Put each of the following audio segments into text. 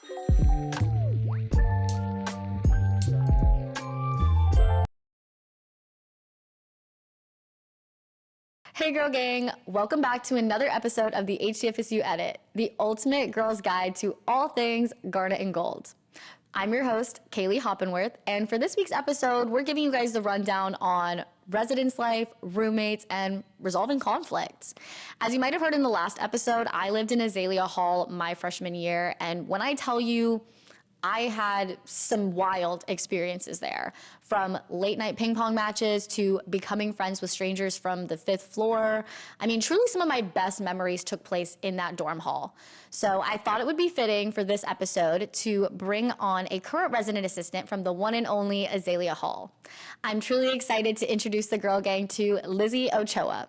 Hey girl gang, welcome back to another episode of the HCFSU Edit, the ultimate girl's guide to all things Garnet and Gold. I'm your host, Kaley Hoppenworth, and for this week's episode, we're giving you guys the rundown on residence life, roommates, and resolving conflicts. As you might have heard in the last episode, I lived in Azalea Hall my freshman year, and when I tell you, I had some wild experiences there, from late night ping pong matches to becoming friends with strangers from the 5th floor. I mean, truly some of my best memories took place in that dorm hall. So I thought it would be fitting for this episode to bring on a current resident assistant from the one and only Azalea Hall. I'm truly excited to introduce the girl gang to Lizzy Ochoa.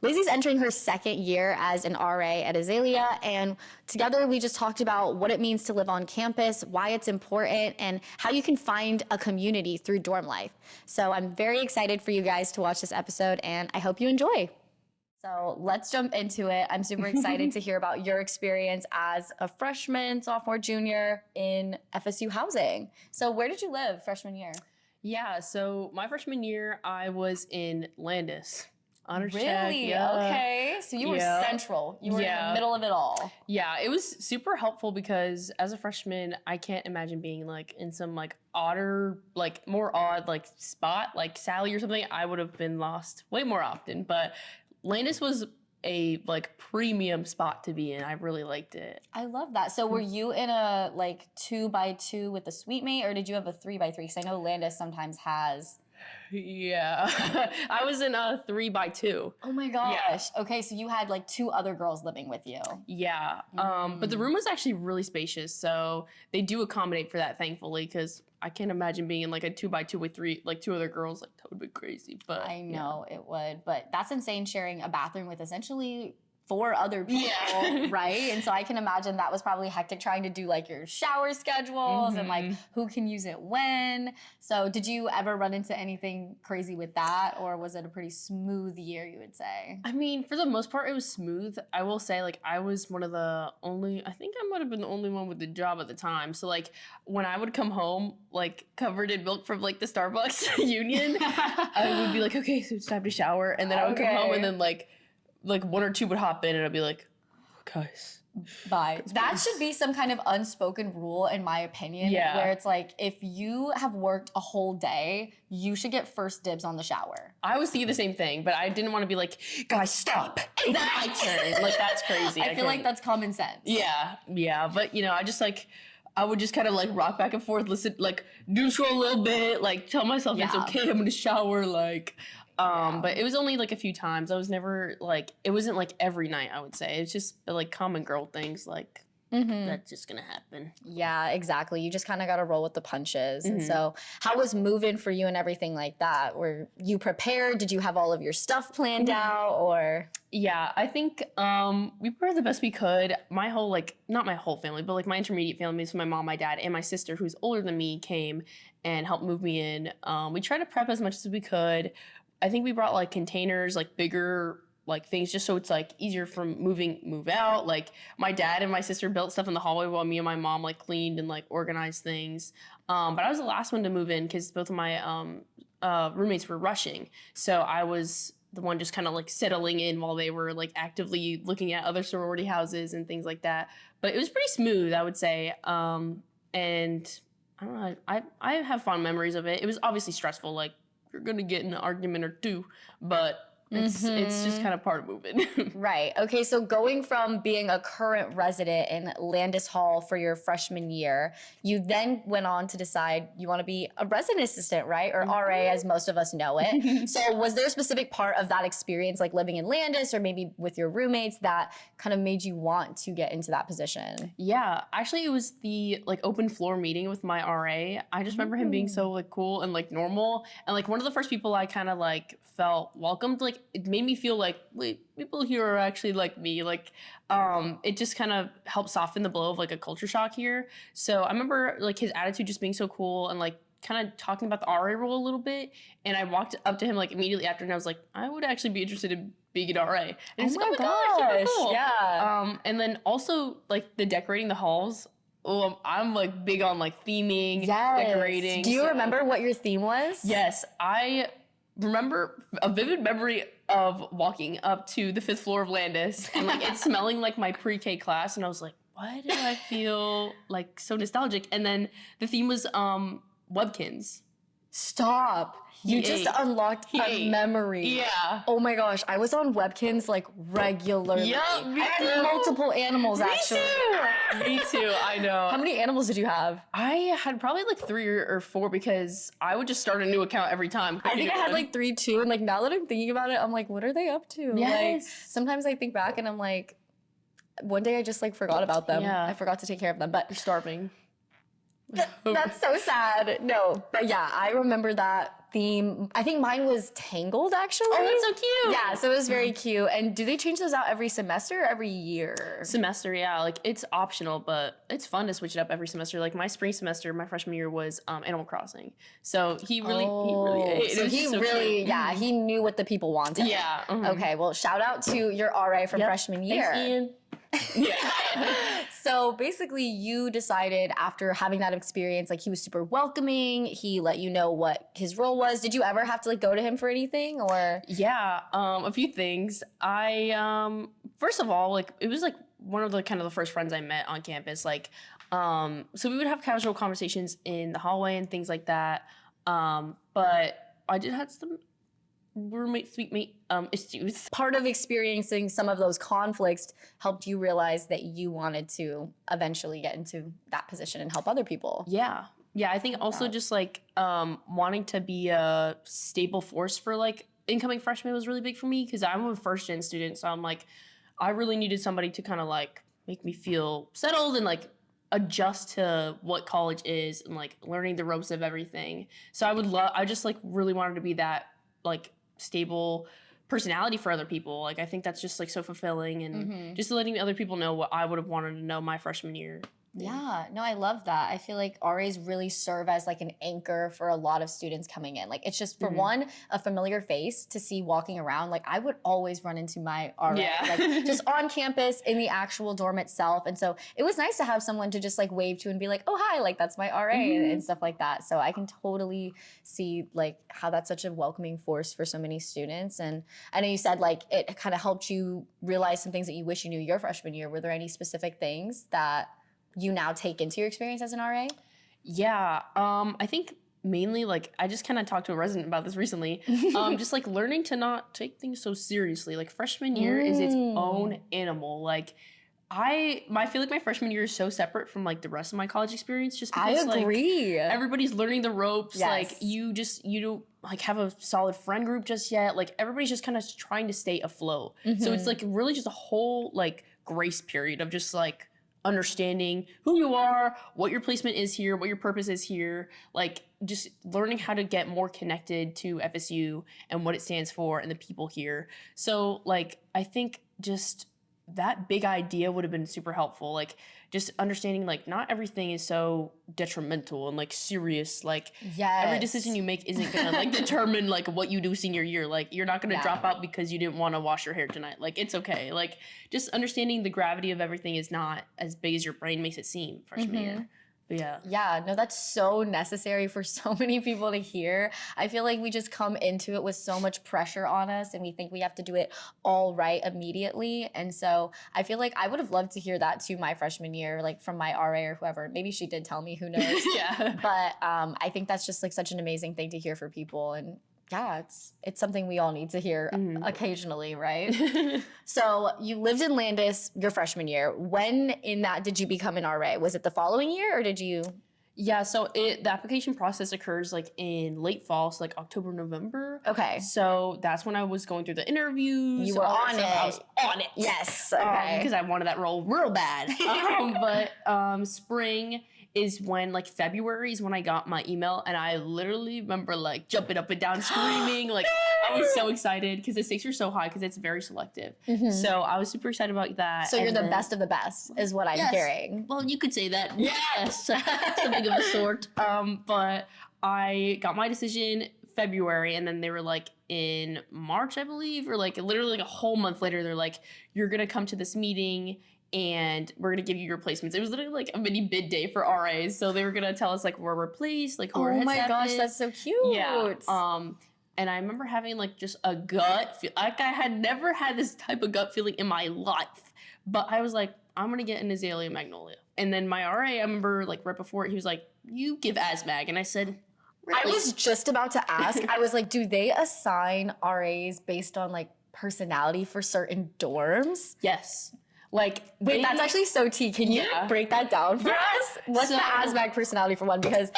Lizzy's entering her second year as an RA at Azalea, and together we just talked about what it means to live on campus, why it's important, and how you can find a community through dorm life. So I'm very excited for you guys to watch this episode, and I hope you enjoy. So let's jump into it. I'm super excited to hear about your experience as a freshman, sophomore, junior in FSU housing. So where did you live freshman year? Yeah, so my freshman year, I was in Landis. Honors check, Really? yeah. Okay. So you were central. You were in the middle of it all. Yeah, it was super helpful because as a freshman, I can't imagine being like in some like odder, like more odd like spot, like Salley or something. I would have been lost way more often. But Landis was a like premium spot to be in. I really liked it. I love that. So were you in a like 2x2 with a suite mate, or did you have a 3x3? Because I know Landis sometimes has. Yeah, I was in a 3x2. Oh my gosh. Yeah. Okay, so you had like 2 other girls living with you. Yeah, but the room was actually really spacious, so they do accommodate for that, thankfully, because I can't imagine being in like a 2x2 with 2 other girls. Like that would be crazy. But I know it would, but that's insane sharing a bathroom with essentially 4 other people, right? And so I can imagine that was probably hectic trying to do like your shower schedules and like who can use it when. So did you ever run into anything crazy with that, or was it a pretty smooth year, you would say? I mean, for the most part, it was smooth. I will say, like, I was one of the only, I think I might have been the only one with the job at the time. So like when I would come home, like covered in milk from like the Starbucks Union, I would be like, okay, so it's time to shower. And then I would come home and then like 1 or 2 would hop in and I'd be like, guys. Bye. That should be some kind of unspoken rule, in my opinion, where it's like, if you have worked a whole day, you should get first dibs on the shower. I was thinking the same thing, but I didn't want to be like, guys, stop. It's my turn. Like, that's crazy. I feel like that's common sense. Yeah. But, you know, I would just kind of like rock back and forth, listen, like doom scroll a little bit, like tell myself it's okay, I'm gonna shower, like, but it was only like a few times. I was never like, it wasn't like every night, I would say. It's just like common girl things, like that's just gonna happen. Yeah, exactly. You just kind of got to roll with the punches. And so how was moving for you and everything like that? Were you prepared? Did you have all of your stuff planned out, or? Yeah, I think we prepared the best we could. My whole, like, not my whole family, but like my intermediate family, so my mom, my dad, and my sister, who's older than me, came and helped move me in. We tried to prep as much as we could. I think we brought like containers, like bigger like things, just so it's like easier from move out. Like my dad and my sister built stuff in the hallway while me and my mom like cleaned and like organized things. But I was the last one to move in because both of my roommates were rushing. So I was the one just kind of like settling in while they were like actively looking at other sorority houses and things like that. But it was pretty smooth, I would say. And I don't know, I have fond memories of it. It was obviously stressful, like you're gonna get in an argument or two, but it's just kind of part of moving. Right. Okay, so going from being a current resident in Landis Hall for your freshman year, you then went on to decide you want to be a resident assistant, right? Or RA, as most of us know it. So was there a specific part of that experience, like living in Landis or maybe with your roommates, that kind of made you want to get into that position? Yeah, actually it was the like open floor meeting with my RA. I just remember him being so like cool and like normal. And like one of the first people I kind of like felt welcomed, like it made me feel like, wait, people here are actually like me. Like, it just kind of helped soften the blow of like a culture shock here. So I remember like his attitude just being so cool and like kind of talking about the RA role a little bit. And I walked up to him like immediately after and I was like, I would actually be interested in being an RA. And he's like, oh my gosh, super cool. Yeah. And then also like the decorating the halls, I'm like big on like theming, Yes. decorating. Do you remember what your theme was? Yes, I remember a vivid memory of walking up to the 5th floor of Landis and like it smelling like my pre-K class, and I was like, why do I feel like so nostalgic? And then the theme was Webkins. Stop. You just unlocked a memory. Yeah. Oh my gosh. I was on Webkins like regularly. Yeah, me too. And multiple animals, actually. Me too, I know. How many animals did you have? I had probably like 3 or 4 because I would just start a new account every time. I think I had like 3 too. And like now that I'm thinking about it, I'm like, what are they up to? Yes. Like sometimes I think back and I'm like, one day I just like forgot about them. Yeah. I forgot to take care of them. But You're starving. that's so sad. No, but yeah, I remember that theme. I think mine was Tangled, actually. Oh, that's so cute. Yeah, so it was very cute. And do they change those out every semester or every year? Semester, yeah. Like it's optional, but it's fun to switch it up every semester. Like my spring semester, my freshman year was Animal Crossing. So he really yeah, he knew what the people wanted. Yeah. Okay, well, shout out to your RA from freshman year. Thanks, Ian. Yeah. So basically you decided after having that experience, like he was super welcoming, he let you know what his role was. Did you ever have to like go to him for anything or? Yeah, a few things. I first of all, like it was like one of the kind of the first friends I met on campus. Like, so we would have casual conversations in the hallway and things like that. But I did have some roommate, sweet mate issues. Part of experiencing some of those conflicts helped you realize that you wanted to eventually get into that position and help other people. Yeah. Yeah, I think also just like wanting to be a stable force for like incoming freshmen was really big for me because I'm a first gen student, so I'm like I really needed somebody to kind of like make me feel settled and like adjust to what college is and like learning the ropes of everything. So I just like really wanted to be that like stable personality for other people. Like I think that's just like so fulfilling and just letting other people know what I would have wanted to know my freshman year. Yeah, no, I love that. I feel like RAs really serve as like an anchor for a lot of students coming in. Like it's just for one, a familiar face to see walking around. Like I would always run into my RA, like just on campus in the actual dorm itself. And so it was nice to have someone to just like wave to and be like, oh, hi, like that's my RA and stuff like that. So I can totally see like how that's such a welcoming force for so many students. And I know you said like it kind of helped you realize some things that you wish you knew your freshman year. Were there any specific things that you now take into your experience as an RA? Yeah, I think mainly like I just kind of talked to a resident about this recently. Just like learning to not take things so seriously. Like freshman year is its own animal. Like I feel like my freshman year is so separate from like the rest of my college experience. Just because I agree. Like everybody's learning the ropes. Yes. Like you don't like have a solid friend group just yet. Like everybody's just kind of trying to stay afloat. So it's like really just a whole like grace period of just like understanding who you are, what your placement is here, what your purpose is here, like just learning how to get more connected to FSU and what it stands for and the people here. So like I think just that big idea would have been super helpful. Like just understanding like not everything is so detrimental and like serious. Like every decision you make isn't gonna like determine like what you do senior year. Like you're not gonna drop out because you didn't want to wash your hair tonight. Like it's okay. Like just understanding the gravity of everything is not as big as your brain makes it seem freshman year. But yeah. Yeah, no, that's so necessary for so many people to hear. I feel like we just come into it with so much pressure on us and we think we have to do it all right immediately. And so I feel like I would have loved to hear that too my freshman year, like from my RA or whoever. Maybe she did tell me, who knows? Yeah. But I think that's just like such an amazing thing to hear for people. And yeah, it's something we all need to hear occasionally, right? So you lived in Landis your freshman year. When in that did you become an RA? Was it the following year or did you? Yeah, so the application process occurs like in late fall, so like October, November. Okay. So that's when I was going through the interviews. You were on it. I was on it. Yes. Okay. Because I wanted that role real bad. But spring is when like February is when I got my email and I literally remember like jumping up and down screaming. Like I was so excited because the stakes are so high because it's very selective. So I was super excited about that. So you're the best of the best is what I'm hearing. Well, you could say that. Yes. Something of a sort. But I got my decision February and then they were like in March, I believe, or like literally like a whole month later, they're like, you're going to come to this meeting and we're gonna give you your placements. It was literally like a mini bid day for RAs. So they were gonna tell us like where we're placed, like who our head Oh my staff gosh, is. that's so cute. Yeah. And I remember having like just a gut feel. Like I had never had this type of gut feeling in my life. But I was like, I'm gonna get an azalea magnolia. And then my RA, I remember like right before it, he was like, you give asmag. And I said, really? I was just about to ask. I was like, do they assign RAs based on like personality for certain dorms? Yes. Like, Wait, that's actually so tea. Can you break that down for us? What's the ASMAC personality for one? Because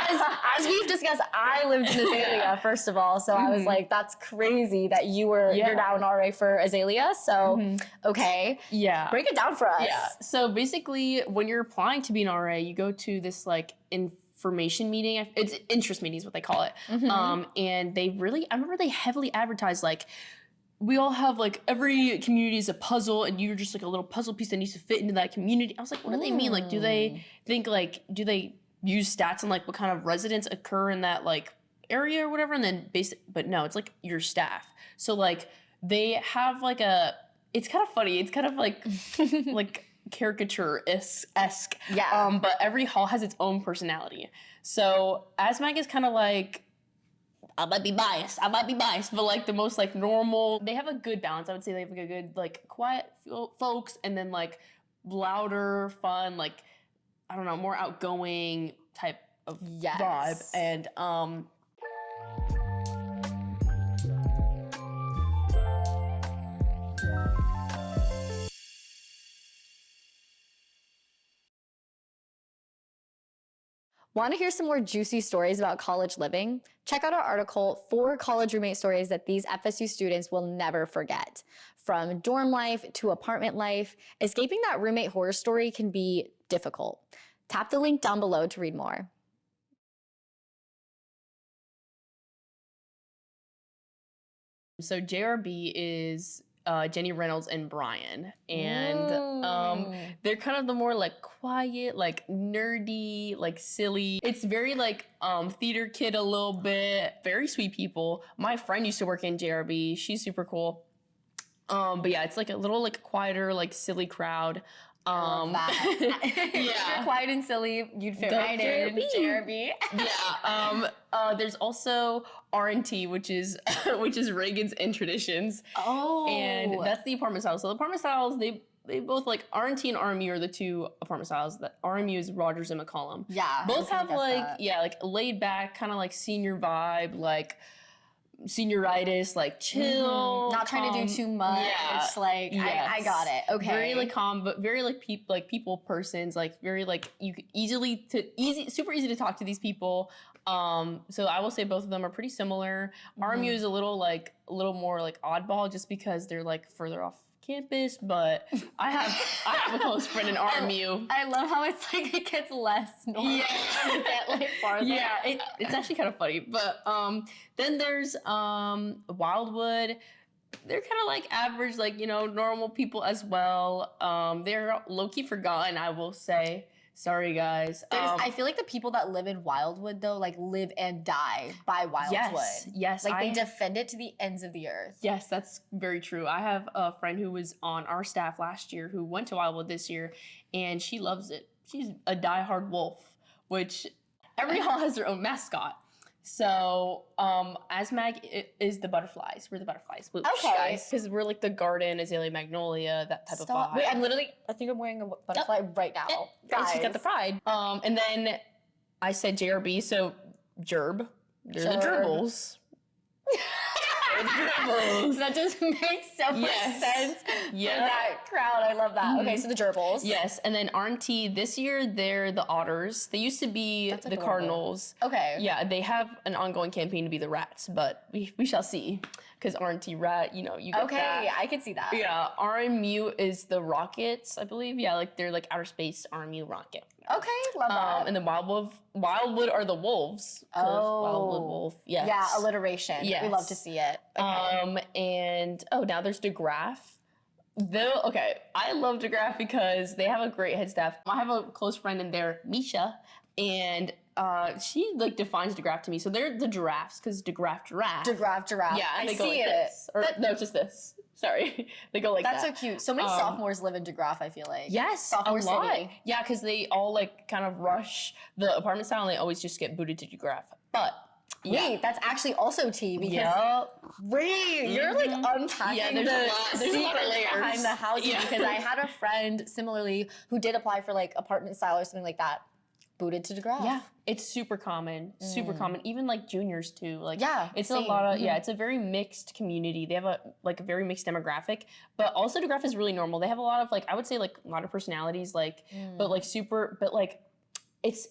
as we've discussed, I lived in Azalea, first of all. So I was like, that's crazy that you're now an RA for Azalea. So, okay. Yeah. Break it down for us. Yeah. So basically, when you're applying to be an RA, you go to this like information meeting. It's interest meeting is what they call it. And I remember they heavily advertised like, we all have like every community is a puzzle and you're just like a little puzzle piece that needs to fit into that community. I was like, what do they mean? Like, do they think like, do they use stats on like what kind of residents occur in that like area or whatever? And then but no, it's like your staff. So like they have like it's kind of funny. It's kind of like, like caricature-esque. Yeah. But every hall has its own personality. So ASMAC is kind of like, I might be biased, but like the most like normal, they have a good balance. I would say they have like a good like quiet folks and then like louder, fun, like, I don't know, more outgoing type of vibe. And Want to hear some more juicy stories about college living? Check out our article, 4 college roommate stories that these FSU students will never forget. From dorm life to apartment life, escaping that roommate horror story can be difficult. Tap the link down below to read more. so JRB is Jenny Reynolds and Brian. And they're kind of the more like quiet, like nerdy, like silly. It's very like theater kid a little bit, very sweet people. My friend used to work in JRB. She's super cool. But yeah, it's like a little like quieter, like silly crowd. If you're quiet and silly, you'd fit right in JRB. There's also R&T, which is Reagan's and Traditions. Oh. And that's the apartment styles. So the apartment styles, they both like R&T and RMU are the 2 apartment styles. That RMU is Rogers and McCollum. Yeah. Both have like like laid back, kind of like senior vibe, like senioritis, like chill, not trying to do too much. Like I got it. Okay. Very like calm, but very like people persons, like very like you could super easy to talk to these people. So I will say both of them are pretty similar. RMU is a little more like oddball just because they're like further off campus, but I have a close friend in RMU. I love how it's like it gets less normal to get like farther. Yeah, it's actually kind of funny. But then there's Wildwood. They're kind of like average, like, you know, normal people as well. They're low-key forgotten, I will say. Sorry, guys. I feel like the people that live in Wildwood, though, like live and die by Wildwood. Yes. Like they defend it to the ends of the earth. Yes, that's very true. I have a friend who was on our staff last year who went to Wildwood this year, and she loves it. She's a diehard wolf, which every hall has their own mascot. So, ASMAG is the butterflies. We're the butterflies. Okay. Because we're like the garden, azalea, magnolia, that type of vibe. Wait, I think I'm wearing a butterfly right now. Guys. She's got the pride. And then I said JRB, so Gerb. They're the gerbils. That just makes so much sense for that crowd. I love that. Okay, so the gerbils. Yes, and then R&T, this year they're the otters. They used to be the cardinals. Okay. Yeah, they have an ongoing campaign to be the rats, but we shall see. Because R&T rat, you know, you get that. I could see that. Yeah, RMU is the rockets, I believe. Yeah, like they're like outer space RMU rocket. Okay, love that. And then Wildwood are the wolves. Wildwood wolf. Yes. Yeah, alliteration. Yes. We love to see it. Okay. And now there's DeGraff. I love DeGraff because they have a great head staff. I have a close friend in there, Misha, and she like defines DeGraff to me. So they're the giraffes because DeGraff giraffe. DeGraff giraffe. Yeah, and I they go see like it. this. Or no, just this. Sorry. They go like That's that. so cute. So many sophomores live in DeGraff, I feel like. Yes, Sophomore a lot. city. Yeah, because they all like kind of rush the apartment style and they always just get booted to DeGraff. But Wait, that's actually also tea because wait, you're like unpacking there's the a lot of secret layers behind the housing because I had a friend similarly who did apply for like apartment style or something like that, booted to DeGraff. Yeah, it's super common, even like juniors too. Like, it's same. a lot of it's a very mixed community. They have a very mixed demographic, but also DeGraff is really normal. They have a lot of like I would say like a lot of personalities, like but like it's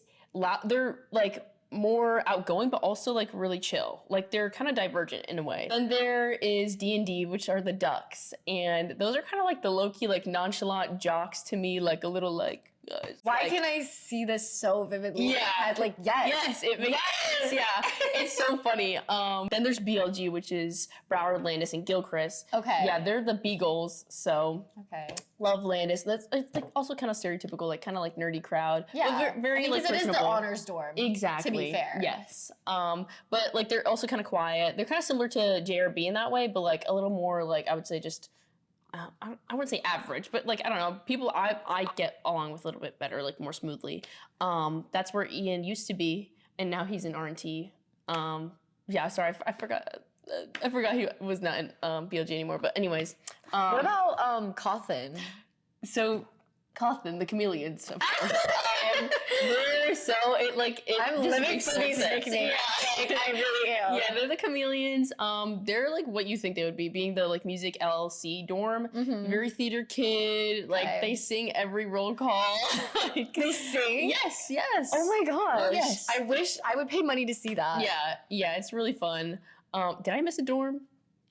they're like more outgoing, but also like really chill. Like they're kind of divergent in a way. Then there is D&D, which are the Ducks, and those are kind of like the low key like nonchalant jocks to me, like a little like. Why can I see this so vividly? Yeah, like yes, it makes sense. Yeah, it's so funny. Then there's BLG, which is Broward, Landis, and Gilchrist. Okay. Yeah, they're the Beagles. So okay, love Landis. It's like also kind of stereotypical, like kind of like nerdy crowd. Yeah, but very like because it is the personable. honors dorm. Exactly. To be fair. Yes. But like they're also kind of quiet. They're kind of similar to JRB in that way, but like a little more like I would say just. I wouldn't say average, but like I don't know, people I get along with a little bit better, like more smoothly. That's where Ian used to be, and now he's in R&T. Yeah, sorry, I forgot. I forgot he was not in BLG anymore. But anyways, what about Cawthon? So Cawthon, the Chameleons, of course. They're so I'm just living makes for these sense. nicknames. Yeah. I really am. Yeah, they're the Chameleons. They're like what you think they would be, being the like music LLC dorm. Very theater kid. Like they sing every roll call. They sing? Yes, yes. Oh my gosh. Yes. I wish I would pay money to see that. Yeah, it's really fun. Did I miss a dorm?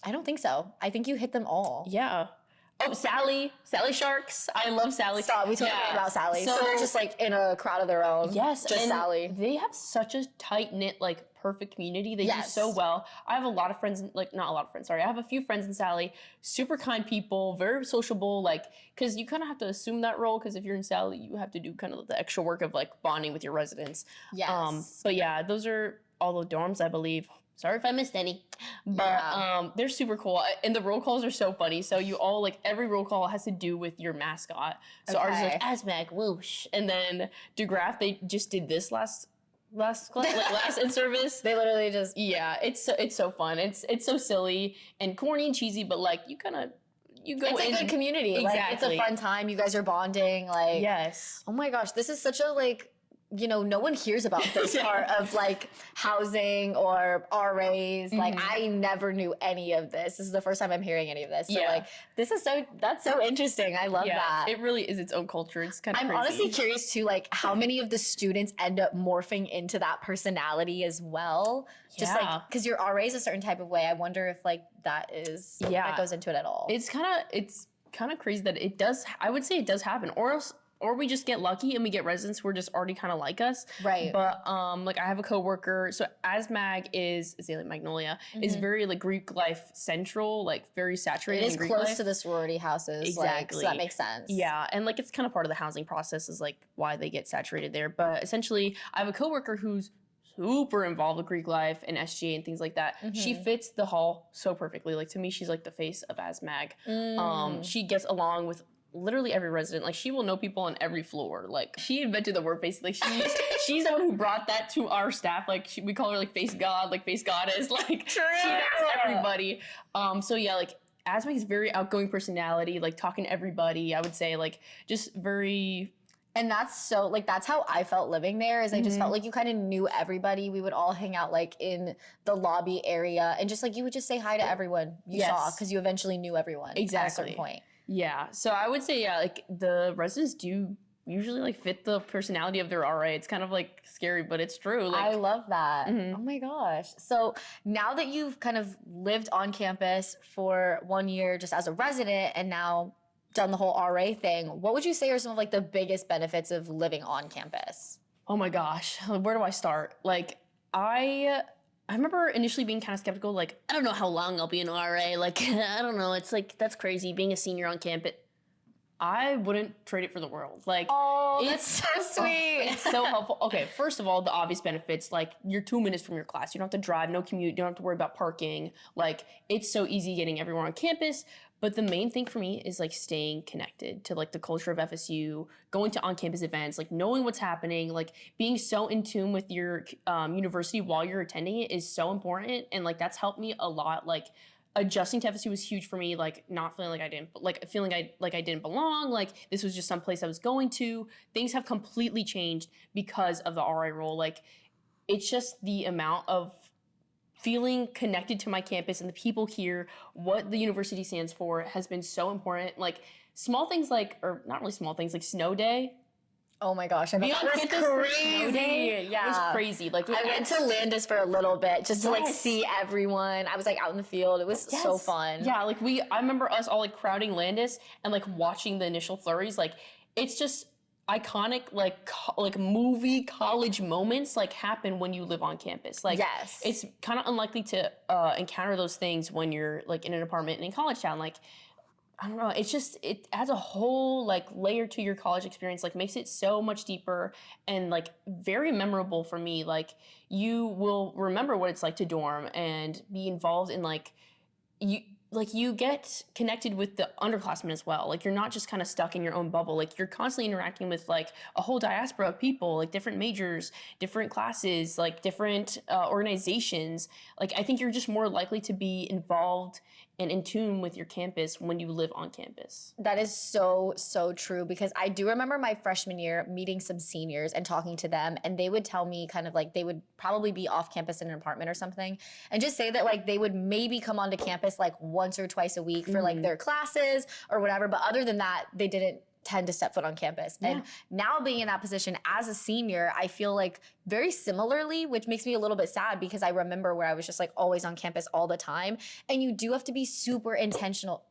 I don't think so. I think you hit them all. Yeah. Oh, Salley Sharks. I love Salley. Stop, we talked about Salley. So they're just like in a crowd of their own. Yes, just Salley. They have such a tight knit, like perfect community. They do so well. I have a lot of friends, like not a lot of friends. Sorry, I have a few friends in Salley. Super kind people, very sociable. Like, because you kind of have to assume that role. Because if you're in Salley, you have to do kind of the extra work of like bonding with your residents. Yes. But yeah, those are all the dorms, I believe. Sorry if I missed any, but they're super cool, and the roll calls are so funny. So you all like every roll call has to do with your mascot. So ours is like Asmag whoosh, and then DeGraff they just did this last in service. They literally just it's so fun. It's so silly and corny and cheesy, but like you go. It's a good community. Exactly. Like it's a fun time. You guys are bonding. Like yes. Oh my gosh, this is such a like. You know, no one hears about this part of like housing or RAs. Like I never knew any of this. This is the first time I'm hearing any of this. So like that's so interesting. I love that. It really is its own culture. It's kind of crazy. I'm honestly curious too, like how many of the students end up morphing into that personality as well. Just like because your RA is a certain type of way. I wonder if like that goes into it at all. It's kind of crazy that it does. I would say it does happen, or we just get lucky and we get residents who are just already kind of like us. Right. But like I have a coworker, so Asmag is Azalea Magnolia, is very like Greek life central, like very saturated. It is in Greek close life. to the sorority houses. Exactly. Like, so that makes sense. Yeah, and like it's kind of part of the housing process is like why they get saturated there. But essentially I have a coworker who's super involved with Greek life and SGA and things like that. She fits the hall so perfectly. Like to me, she's like the face of Asmag. She gets along with literally every resident. Like she will know people on every floor. Like she invented the word face. Like she's the one who brought that to our staff. Like we call her like face god, like face goddess. Like she knows everybody. So yeah, like Asmag is very outgoing personality. Like talking to everybody. I would say like just very. And that's so, like, that's how I felt living there is I just felt like you kind of knew everybody. We would all hang out, like, in the lobby area. And just, like, you would just say hi to everyone you saw because you eventually knew everyone at a certain point. Yeah. So I would say, yeah, like, the residents do usually, like, fit the personality of their RA. It's kind of, like, scary, but it's true. Like, I love that. Oh, my gosh. So now that you've kind of lived on campus for 1 year just as a resident and now done the whole RA thing, what would you say are some of like the biggest benefits of living on campus? Oh my gosh, where do I start? Like I remember initially being kind of skeptical, like I don't know how long I'll be an RA, like I don't know, it's like that's crazy being a senior on campus. I wouldn't trade it for the world. Like, that's so sweet. It's so helpful. Okay, first of all, the obvious benefits, like you're 2 minutes from your class. You don't have to drive, no commute, you don't have to worry about parking. Like, it's so easy getting everywhere on campus. But the main thing for me is like staying connected to like the culture of FSU, going to on-campus events, like knowing what's happening, like being so in tune with your university while you're attending it is so important. And like that's helped me a lot. Like adjusting to FSU was huge for me. Like not feeling like I didn't belong. Like this was just some place I was going to. Things have completely changed because of the RI role. Like it's just the amount of feeling connected to my campus and the people here, what the university stands for has been so important. Like small things like, or not really small things, like snow day. Oh my gosh, I bet Being that on was campus for snow day crazy. Yeah. was crazy. Like I went to Landis for a little bit just to like Yes. see everyone. I was like out in the field. It was so Yes. fun. Yeah, like I remember us all like crowding Landis and like watching the initial flurries. Like it's just iconic like movie college moments like happen when you live on campus. Like Yes. it's kind of unlikely to encounter those things when you're like in an apartment in college town. Like I don't know, it's just it adds a whole like layer to your college experience, like makes it so much deeper and like very memorable for me. Like you will remember what it's like to dorm and be involved in you get connected with the underclassmen as well. Like you're not just kind of stuck in your own bubble. Like you're constantly interacting with like a whole diaspora of people, like different majors, different classes, like different organizations. Like I think you're just more likely to be involved and in tune with your campus when you live on campus. That is so, so true because I do remember my freshman year meeting some seniors and talking to them, and they would tell me kind of like they would probably be off campus in an apartment or something and just say that like they would maybe come onto campus like once or twice a week for like their classes or whatever. But other than that, they didn't tend to step foot on campus. Yeah. And now being in that position as a senior, I feel like very similarly, which makes me a little bit sad because I remember where I was just like always on campus all the time. And you do have to be super intentional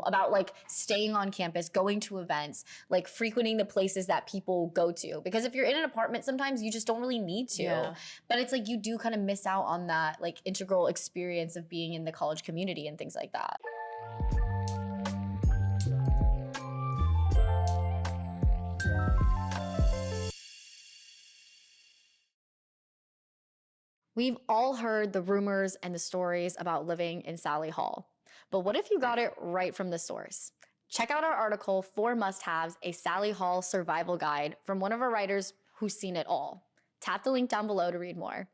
about like staying on campus, going to events, like frequenting the places that people go to. Because if you're in an apartment, sometimes you just don't really need to. Yeah. But it's like you do kind of miss out on that like integral experience of being in the college community and things like that. We've all heard the rumors and the stories about living in Salley Hall. But what if you got it right from the source? Check out our article, 4 Must-Haves, a Salley Hall Survival Guide from one of our writers who's seen it all. Tap the link down below to read more.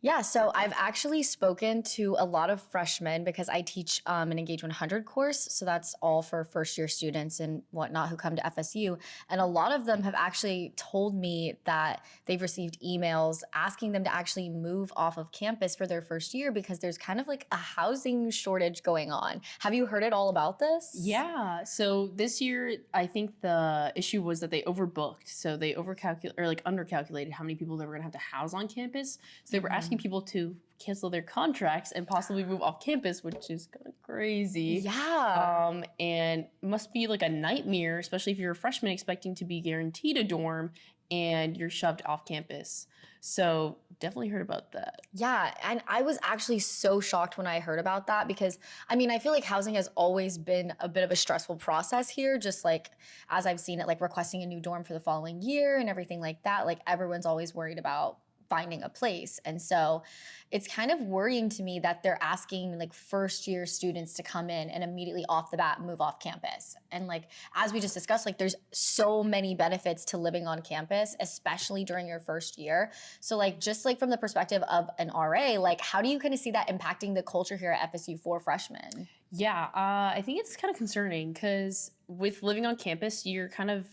Yeah, so I've actually spoken to a lot of freshmen because I teach an Engage 100 course. So that's all for first year students and whatnot who come to FSU. And a lot of them have actually told me that they've received emails asking them to actually move off of campus for their first year because there's kind of like a housing shortage going on. Have you heard at all about this? Yeah, so this year I think the issue was that they overbooked. So they undercalculated how many people they were gonna have to house on campus. So they were asking people to cancel their contracts and possibly move off campus, which is kind of crazy. Yeah. And must be like a nightmare, especially if you're a freshman expecting to be guaranteed a dorm and you're shoved off campus. So definitely heard about that. Yeah, and I was actually so shocked when I heard about that because, I mean, I feel like housing has always been a bit of a stressful process here, just like as I've seen it, like requesting a new dorm for the following year and everything like that. Like everyone's always worried about finding a place. And so it's kind of worrying to me that they're asking like first year students to come in and immediately off the bat move off campus. And like, as we just discussed, like there's so many benefits to living on campus, especially during your first year. So like, just like from the perspective of an RA, like how do you kind of see that impacting the culture here at FSU for freshmen? Yeah, I think it's kind of concerning because with living on campus, you're kind of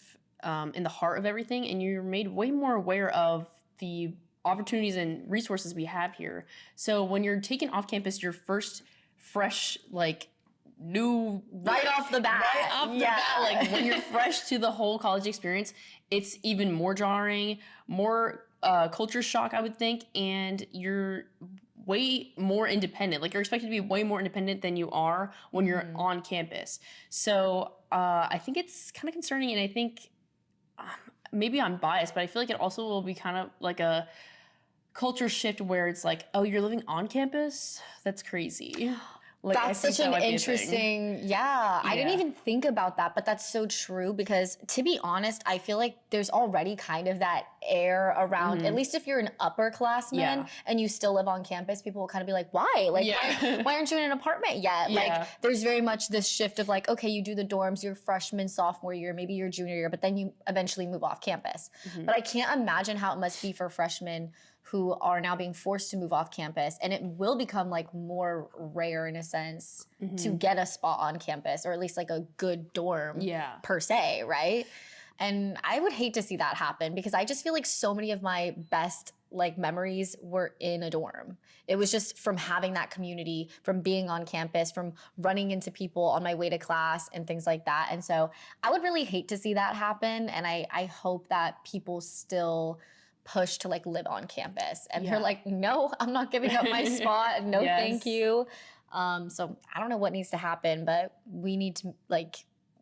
in the heart of everything and you're made way more aware of the opportunities and resources we have here. So when you're taken off campus, your first fresh, like new, right off the bat, like when you're fresh to the whole college experience, it's even more jarring, more culture shock, I would think, and you're way more independent. Like you're expected to be way more independent than you are when you're on campus. So I think it's kind of concerning, and I think maybe I'm biased, but I feel like it also will be kind of like a culture shift where it's like, oh, you're living on campus? That's crazy. Like, That's such an might be a thing. interesting, I didn't Yeah. even think about that, but that's so true because to be honest, I feel like there's already kind of that air around, at least if you're an upperclassman Yeah. and you still live on campus, people will kind of be like, why? Like, why aren't you in an apartment yet? Like, there's very much this shift of like, okay, you do the dorms your freshman, sophomore year, maybe your junior year, but then you eventually move off campus. But I can't imagine how it must be for freshmen who are now being forced to move off campus, and it will become like more rare in a sense to get a spot on campus, or at least like a good dorm per se, right? And I would hate to see that happen because I just feel like so many of my best like memories were in a dorm. It was just from having that community, from being on campus, from running into people on my way to class and things like that. And so I would really hate to see that happen, and I hope that people still push to like live on campus and they're like, no, I'm not giving up my spot. No, thank you. So I don't know what needs to happen, but we need to like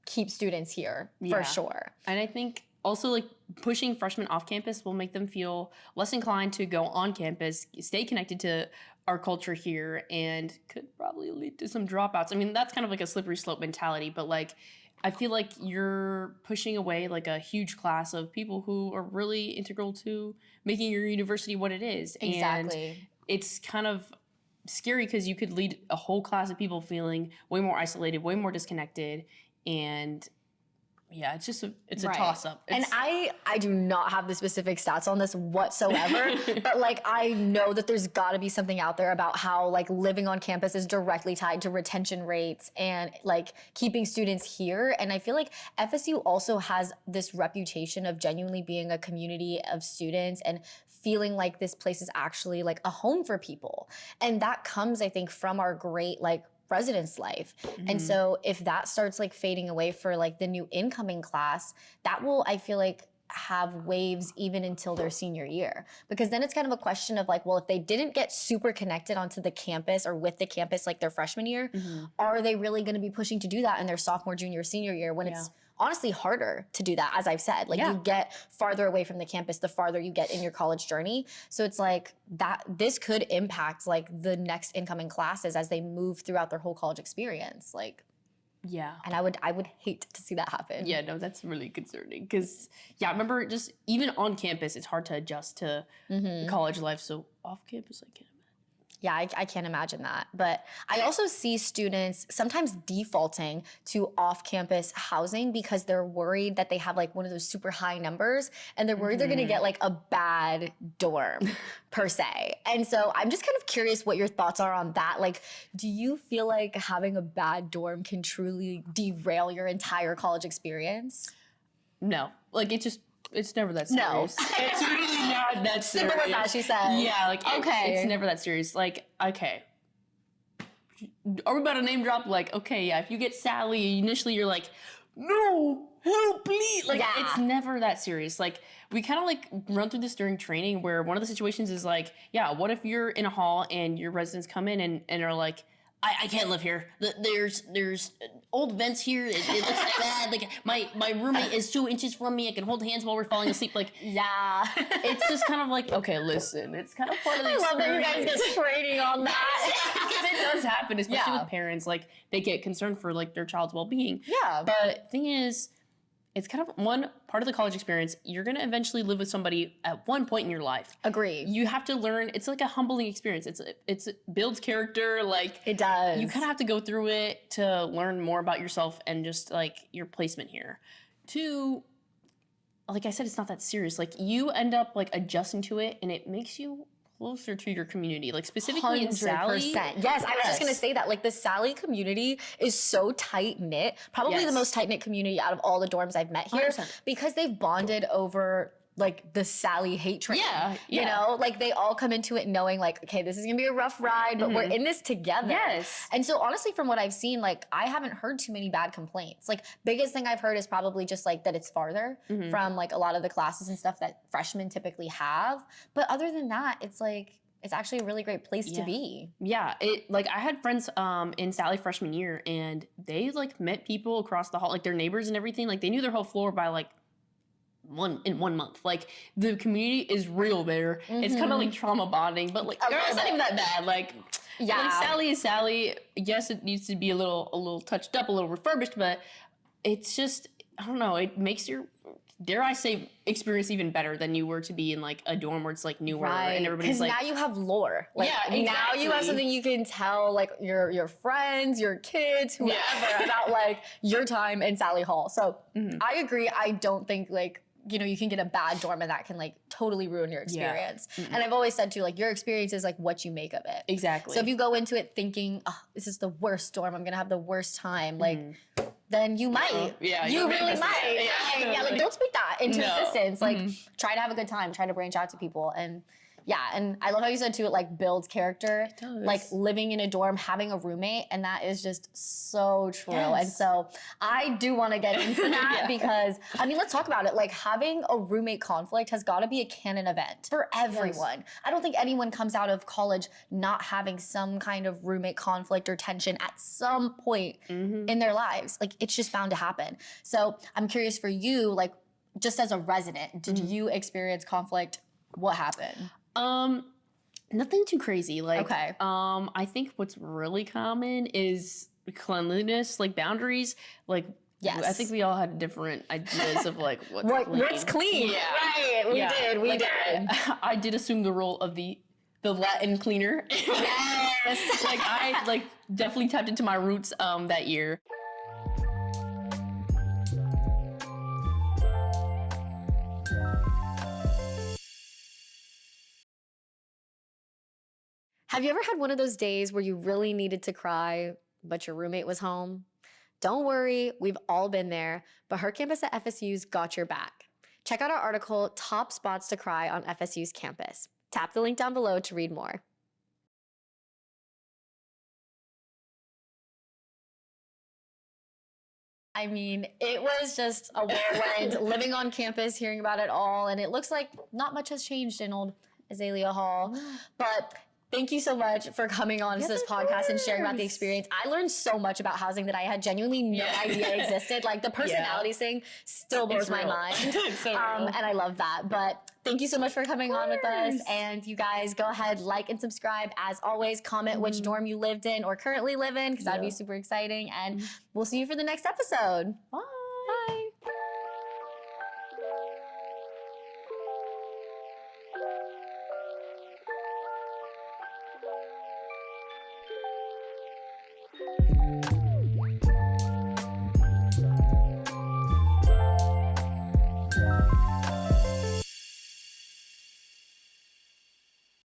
keep students here for sure. And I think also like pushing freshmen off campus will make them feel less inclined to go on campus, stay connected to our culture here, and could probably lead to some dropouts. I mean, that's kind of like a slippery slope mentality, but like I feel like you're pushing away like a huge class of people who are really integral to making your university what it is. Exactly. And it's kind of scary because you could lead a whole class of people feeling way more isolated, way more disconnected. And yeah, it's just it's a toss up. And I do not have the specific stats on this whatsoever, but like I know that there's got to be something out there about how like living on campus is directly tied to retention rates and like keeping students here. And I feel like FSU also has this reputation of genuinely being a community of students and feeling like this place is actually like a home for people. And that comes, I think, from our great like residence life. And so if that starts like fading away for like the new incoming class, that will, I feel like, have waves even until their senior year. Because then it's kind of a question of like, well, if they didn't get super connected onto the campus or with the campus like their freshman year, are they really going to be pushing to do that in their sophomore, junior, senior year when it's honestly harder to do that, as I've said. Like you get farther away from the campus the farther you get in your college journey. So it's like that this could impact like the next incoming classes as they move throughout their whole college experience. Like and I would hate to see that happen. Yeah, no, that's really concerning because I remember just even on campus it's hard to adjust to college life. So off campus I can't. Yeah, I can't imagine that. But I also see students sometimes defaulting to off-campus housing because they're worried that they have like one of those super high numbers and they're worried they're gonna get like a bad dorm per se. And so I'm just kind of curious what your thoughts are on that. Like, do you feel like having a bad dorm can truly derail your entire college experience? No, like it's never that serious. No. It's really not that serious. Simple as that, she says. Yeah, like it's never that serious. Like, okay. Are we about to name drop? Like, okay, if you get Salley, initially you're like, no, help, please. Like, it's never that serious. Like, we kind of like run through this during training where one of the situations is like, what if you're in a hall and your residents come in and are like, I can't live here. There's old vents here. It looks like bad. Like my roommate is 2 inches from me. I can hold hands while we're falling asleep. Like it's just kind of like, okay, listen. It's kind of part of the experience. I love that you guys get training on that. Because it does happen, especially with parents. Like they get concerned for like their child's well-being. Yeah. But thing is, it's kind of one part of the college experience. You're going to eventually live with somebody at one point in your life. Agree. You have to learn. It's like a humbling experience. It builds character. Like it does. You kind of have to go through it to learn more about yourself and just like your placement here. Two, like I said, it's not that serious. Like you end up like adjusting to it and it makes you closer to your community, like specifically in Salley. Yes, I was just gonna say that. Like the Salley community is so tight knit, probably the most tight knit community out of all the dorms I've met here, 100%. because they've bonded over like the Salley hate train. You know, like they all come into it knowing like, okay, this is gonna be a rough ride, but we're in this together. Yes. And so honestly, from what I've seen, like I haven't heard too many bad complaints. Like biggest thing I've heard is probably just like that it's farther from like a lot of the classes and stuff that freshmen typically have. But other than that, it's like, it's actually a really great place to be. Yeah, it like I had friends in Salley freshman year, and they like met people across the hall, like their neighbors and everything. Like they knew their whole floor by like 1 month. Like the community is real there. It's kind of like trauma bonding, but like it's not even that bad. Like Yeah. Like Salley is Salley. Yes, it needs to be a little touched up, a little refurbished, but it's just, I don't know, it makes your, dare I say, experience even better than you were to be in like a dorm where it's like newer and everybody's Because like, now you have lore. Like, Yeah, now you have exactly. something you can tell like your friends, your kids, whoever about like your time in Sally Hall. So I agree. I don't think like, you know, you can get a bad dorm and that can like totally ruin your experience. And I've always said too, like your experience is like what you make of it. Exactly. So if you go into it thinking, oh, this is the worst dorm, I'm gonna have the worst time, like then you might. Yeah, you really might. Yeah. Like don't speak that into No. existence. Like try to have a good time, try to branch out to people. And yeah, and I love how you said too, it like builds character. It does. Like living in a dorm, having a roommate, and that is just so true. Yes. And so I do want to get into that because I mean, let's talk about it. Like having a roommate conflict has got to be a canon event for everyone. I don't think anyone comes out of college not having some kind of roommate conflict or tension at some point in their lives. Like it's just bound to happen. So I'm curious for you, like just as a resident, did you experience conflict? What happened? Nothing too crazy. Like, Okay. I think what's really common is cleanliness, like boundaries. Like, Yes. I think we all had different ideas of like What's clean? Yeah. Right. We did. I did assume the role of the Latin cleaner. Yes. Like I like definitely tapped into my roots that year. Have you ever had one of those days where you really needed to cry, but your roommate was home? Don't worry, we've all been there, but her campus at FSU's got your back. Check out our article, Top Spots to Cry on FSU's Campus. Tap the link down below to read more. I mean, it was just a whirlwind living on campus, hearing about it all, and it looks like not much has changed in old Azalea Hall. But thank you so much for coming on to this podcast and sharing about the experience. I learned so much about housing that I had genuinely no idea existed. Like the personalities thing still blows my mind. It's so real. And I love that. But thank you so much for coming on with us. And you guys go ahead, like and subscribe. As always, comment which dorm you lived in or currently live in because that'd be super exciting. And we'll see you for the next episode. Bye. Bye.